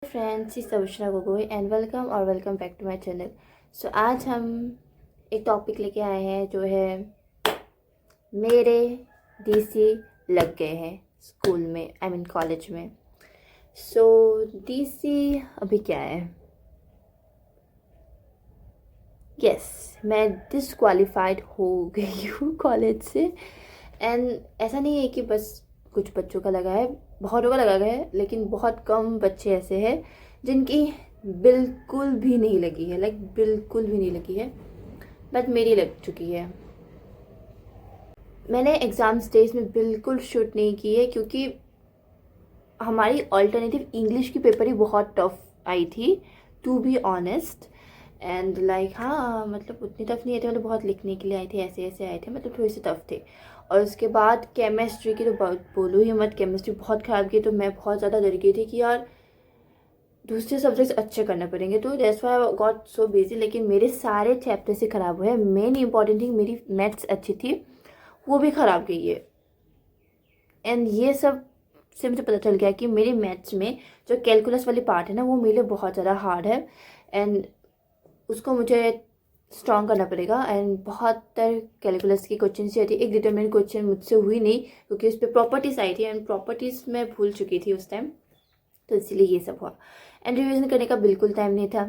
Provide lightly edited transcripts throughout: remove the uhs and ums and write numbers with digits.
Friends, is Savishna Gogoi and welcome back to my channel. So आज हम एक टॉपिक लेके आए हैं जो है मेरे डीसी लग गए हैं स्कूल में, आई मीन कॉलेज में। सो डीसी अभी क्या है, यस मैं डिसक्वालीफाइड हो गई हूँ कॉलेज से। एंड ऐसा नहीं है कि बस कुछ बच्चों का लगा है, बहुतों का लगा है, लेकिन बहुत कम बच्चे ऐसे हैं जिनकी बिल्कुल भी नहीं लगी है, लाइक बिल्कुल भी नहीं लगी है, बट मेरी लग चुकी है। मैंने एग्ज़ाम स्टेज में बिल्कुल शूट नहीं की है क्योंकि हमारी ऑल्टरनेटिव इंग्लिश की पेपर ही बहुत टफ आई थी, to be honest. And like हाँ, मतलब उतनी टफ नहीं आई थी, मतलब बहुत लिखने के लिए आई थी, ऐसे ऐसे आए थे, मतलब थोड़ी सी टफ थे। और उसके बाद केमिस्ट्री की तो बोलो ही मत, केमिस्ट्री बहुत ख़राब की। तो मैं बहुत ज़्यादा डर गई थी कि यार दूसरे सब्जेक्ट्स अच्छे करने पड़ेंगे, तो that's why I got so busy. लेकिन मेरे सारे चैप्टर से ख़राब हुए। मेन इंपॉर्टेंट थिंग, मेरी मैथ्स अच्छी थी, वो भी ख़राब गई है। एंड ये सब से मुझे पता चल गया कि मेरी मैथ्स में जो कैलकुलस वाली पार्ट है ना, वो मेरे लिए बहुत ज़्यादा हार्ड है। एंड उसको मुझे स्ट्रॉन्ग करना पड़ेगा। एंड बहुत कैलकुलस की क्वेश्चन सी आती है, एक डिटरमिनेंट क्वेश्चन मुझसे हुई नहीं क्योंकि उस पर प्रॉपर्टीज़ आई थी एंड प्रॉपर्टीज़ मैं भूल चुकी थी उस टाइम, तो इसीलिए ये सब हुआ। एंड रिविज़न करने का बिल्कुल टाइम नहीं था।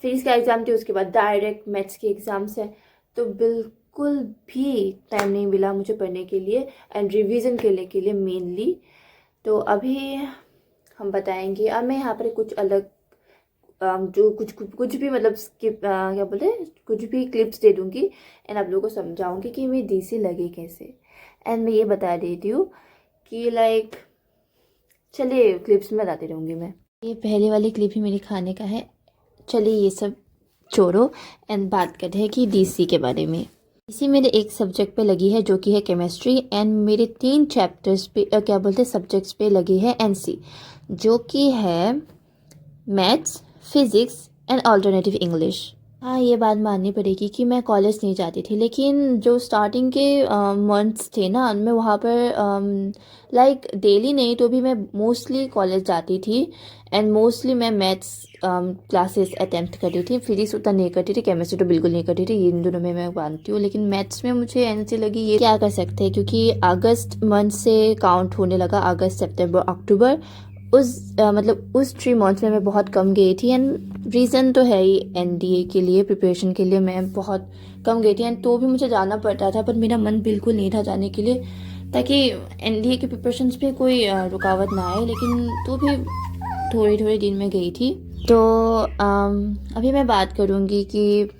फिर इसका एग्ज़ाम थी, उसके बाद डायरेक्ट मैथ्स के एग्ज़ाम्स है, तो बिल्कुल भी टाइम नहीं मिला मुझे पढ़ने के लिए एंड रिवीजन करने के लिए मेनली। तो अभी हम बताएंगे, अब मैं यहाँ पर कुछ अलग जो कुछ भी मतलब स्किप क्या बोलते हैं, कुछ भी क्लिप्स दे दूँगी एंड आप लोगों को समझाऊंगी कि मेरी डीसी लगे कैसे। एंड मैं ये बता देती हूँ कि लाइक चलिए क्लिप्स में बताती रहूँगी मैं। ये पहले वाली क्लिप ही मेरी खाने का है। चलिए ये सब छोड़ो एंड बात करते हैं कि डीसी के बारे में। इसी मेरे एक सब्जेक्ट पे लगी है जो कि है केमिस्ट्री, एंड मेरे 3 चैप्टर्स पे क्या बोलते हैं सब्जेक्ट्स पे लगी है एनसी, जो कि है maths, physics and alternative English. हाँ, ये बात माननी पड़ेगी कि मैं कॉलेज नहीं जाती थी, लेकिन जो स्टार्टिंग के मंथ्स थे ना, मैं वहाँ पर लाइक डेली नहीं तो भी मैं मोस्टली कॉलेज जाती थी। एंड मोस्टली मैं मैथ्स क्लासेस अटेम्प्ट करती थी। फिजिक्स उतना नहीं करती थी, केमिस्ट्री तो बिल्कुल नहीं करती थी, इन दोनों में मैं मानती हूँ। लेकिन मैथ्स में मुझे ऐसे लगी ये क्या कर सकते हैं, क्योंकि अगस्त मंथ से काउंट होने लगा, अगस्त सितंबर अक्टूबर, मतलब उस 3 मंथ्स में मैं बहुत कम गई थी। एंड रीज़न तो है ही, एनडीए के लिए प्रिपरेशन के लिए मैं बहुत कम गई थी। एंड तो भी मुझे जाना पड़ता था, पर मेरा मन बिल्कुल नहीं था जाने के लिए, ताकि एनडीए के प्रिपरेशंस पे कोई रुकावट ना आए। लेकिन तो भी थोड़ी थोड़ी दिन में गई थी। तो अभी मैं बात करूँगी कि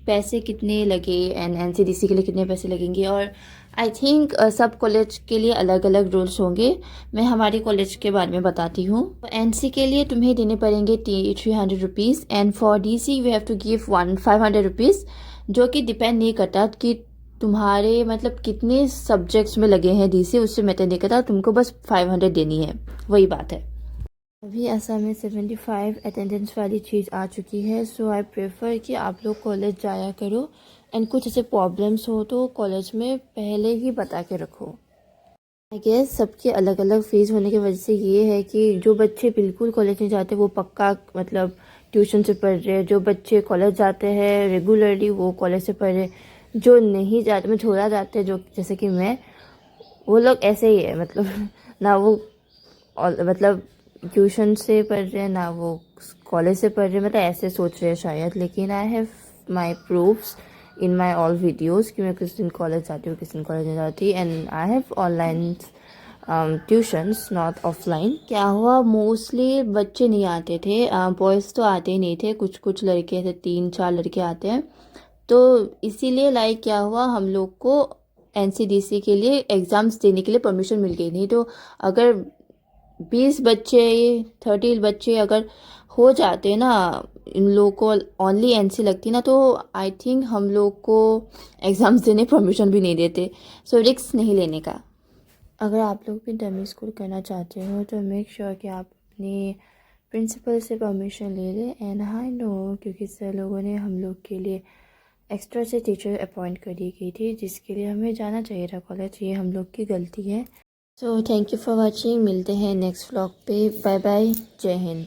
पैसे कितने लगे एंड एनसीडीसी के लिए कितने पैसे लगेंगे। और आई थिंक सब कॉलेज के लिए अलग अलग रूल्स होंगे। मैं हमारी कॉलेज के बारे में बताती हूँ। एनसी के लिए तुम्हें देने पड़ेंगे 300 rupees and for DC you have to give 500 rupees, जो कि डिपेंड नहीं करता कि तुम्हारे मतलब कितने सब्जेक्ट्स में लगे हैं डीसी, उससे मैटर नहीं करता, तुमको बस 500 देनी है, वही बात है। अभी असम में 75 अटेंडेंस वाली चीज़ आ चुकी है। सो आई प्रेफर कि आप लोग कॉलेज जाया करो एंड कुछ ऐसे प्रॉब्लम्स हो तो कॉलेज में पहले ही बता के रखो। आई गेस सबके अलग अलग फेज होने की वजह से ये है कि जो बच्चे बिल्कुल कॉलेज नहीं जाते वो पक्का मतलब ट्यूशन से पढ़ रहे हैं, जो बच्चे कॉलेज जाते हैं रेगुलरली वो कॉलेज से पढ़ रहे, जो नहीं जाते में छोड़ा जाते हैं, जो जैसे कि मैं, वो लोग ऐसे ही है, मतलब ना वो मतलब ट्यूशन से पढ़ रहे हैं ना वो कॉलेज से पढ़ रहे हैं, मतलब ऐसे सोच रहे हैं शायद। लेकिन I have my proofs in my all videos कि मैं किस दिन कॉलेज जाती हूँ, किस दिन कॉलेज नहीं जाती। And I have online tuitions, not offline. क्या हुआ, मोस्टली बच्चे नहीं आते थे, बॉयज़ तो आते ही नहीं थे, कुछ कुछ लड़के थे, 3-4 लड़के आते हैं। तो इसीलिए लाइक क्या हुआ, हम लोग को एनसीडीसी के लिए एग्ज़ाम्स देने के लिए परमिशन मिल गई। नहीं तो अगर 20 बच्चे 30 बच्चे अगर हो जाते ना, इन लोगों को ओनली एनसी लगती ना, तो आई थिंक हम लोग को एग्ज़ाम्स देने परमिशन भी नहीं देते। सो रिस्क नहीं लेने का। अगर आप लोग भी डमी स्कूल करना चाहते हो तो मेक श्योर कि आप अपनी प्रिंसिपल से परमिशन ले लें। एंड आई नो क्योंकि सर लोगों ने हम लोग के लिए एक्स्ट्रा से टीचर अपॉइंट कर दी गई थी, जिसके लिए हमें जाना चाहिए था कॉलेज, ये हम लोग की गलती है। So thank you for watching, मिलते हैं नेक्स्ट व्लॉग पे, बाय बाय, जय हिंद।